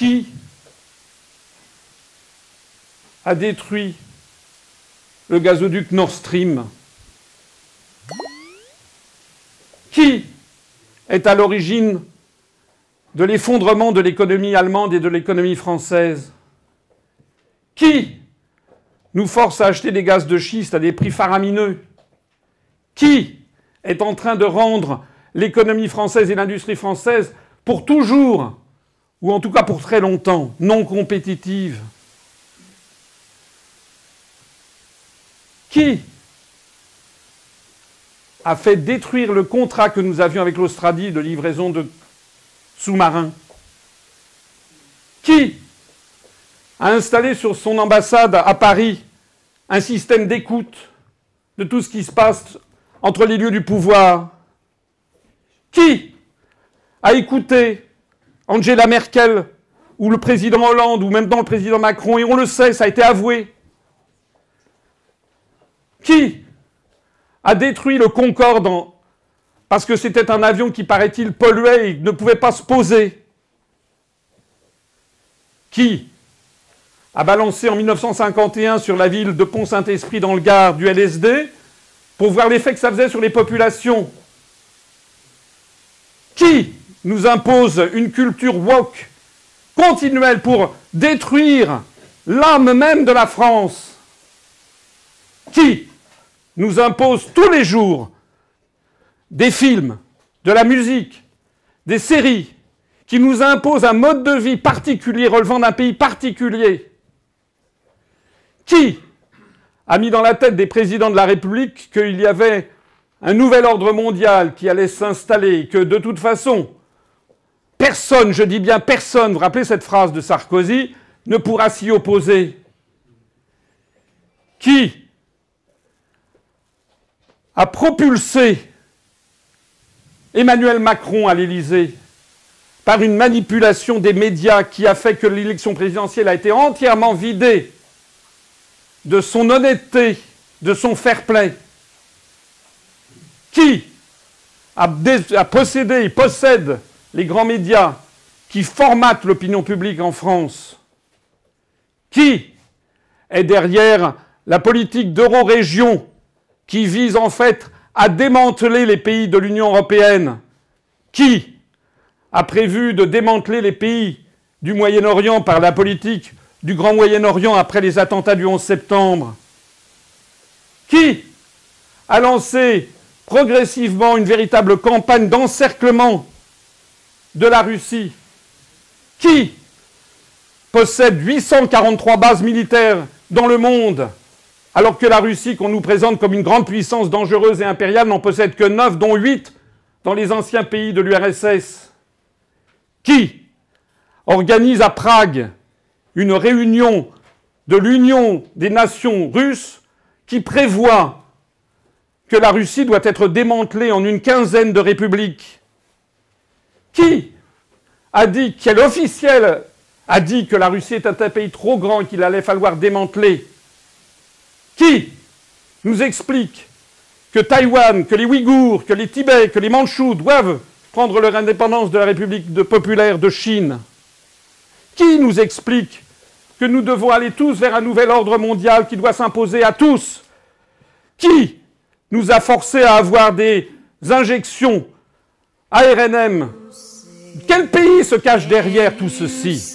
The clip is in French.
Qui a détruit le gazoduc Nord Stream? Qui est à l'origine de l'effondrement de l'économie allemande et de l'économie française? Qui nous force à acheter des gaz de schiste à des prix faramineux? Qui est en train de rendre l'économie française et l'industrie française pour toujours, ou en tout cas pour très longtemps, non compétitives? Qui a fait détruire le contrat que nous avions avec l'Australie de livraison de sous-marins? Qui a installé sur son ambassade à Paris un système d'écoute de tout ce qui se passe entre les lieux du pouvoir? Qui a écouté Angela Merkel ou le président Hollande ou même dans le président Macron, et on le sait, ça a été avoué? Qui a détruit le Concorde parce que c'était un avion qui, paraît-il, polluait et ne pouvait pas se poser? Qui a balancé en 1951 sur la ville de Pont-Saint-Esprit dans le Gard du LSD pour voir l'effet que ça faisait sur les populations? Qui nous impose une culture woke continuelle pour détruire l'âme même de la France? Qui nous impose tous les jours des films, de la musique, des séries, qui nous imposent un mode de vie particulier relevant d'un pays particulier? Qui a mis dans la tête des présidents de la République qu'il y avait un nouvel ordre mondial qui allait s'installer, que de toute façon, personne, je dis bien personne, vous vous rappelez cette phrase de Sarkozy, ne pourra s'y opposer? Qui a propulsé Emmanuel Macron à l'Élysée par une manipulation des médias qui a fait que l'élection présidentielle a été entièrement vidée de son honnêteté, de son fair-play? Qui a possédé et possède les grands médias qui formatent l'opinion publique en France? Qui est derrière la politique d'euro-région qui vise en fait à démanteler les pays de l'Union européenne? Qui a prévu de démanteler les pays du Moyen-Orient par la politique du Grand Moyen-Orient après les attentats du 11 septembre? Qui a lancé progressivement une véritable campagne d'encerclement de la Russie? Qui possède 843 bases militaires dans le monde, alors que la Russie, qu'on nous présente comme une grande puissance dangereuse et impériale, n'en possède que 9, dont 8 dans les anciens pays de l'URSS? Qui organise à Prague une réunion de l'Union des nations russes qui prévoit que la Russie doit être démantelée en une quinzaine de républiques? Qui a dit, quel officiel a dit que la Russie était un pays trop grand et qu'il allait falloir démanteler? Qui nous explique que Taïwan, que les Ouïghours, que les Tibets, que les Mandchous doivent prendre leur indépendance de la République populaire de Chine? Qui nous explique que nous devons aller tous vers un nouvel ordre mondial qui doit s'imposer à tous? Qui nous a forcés à avoir des injections ARNM? Quel pays se cache derrière tout ceci?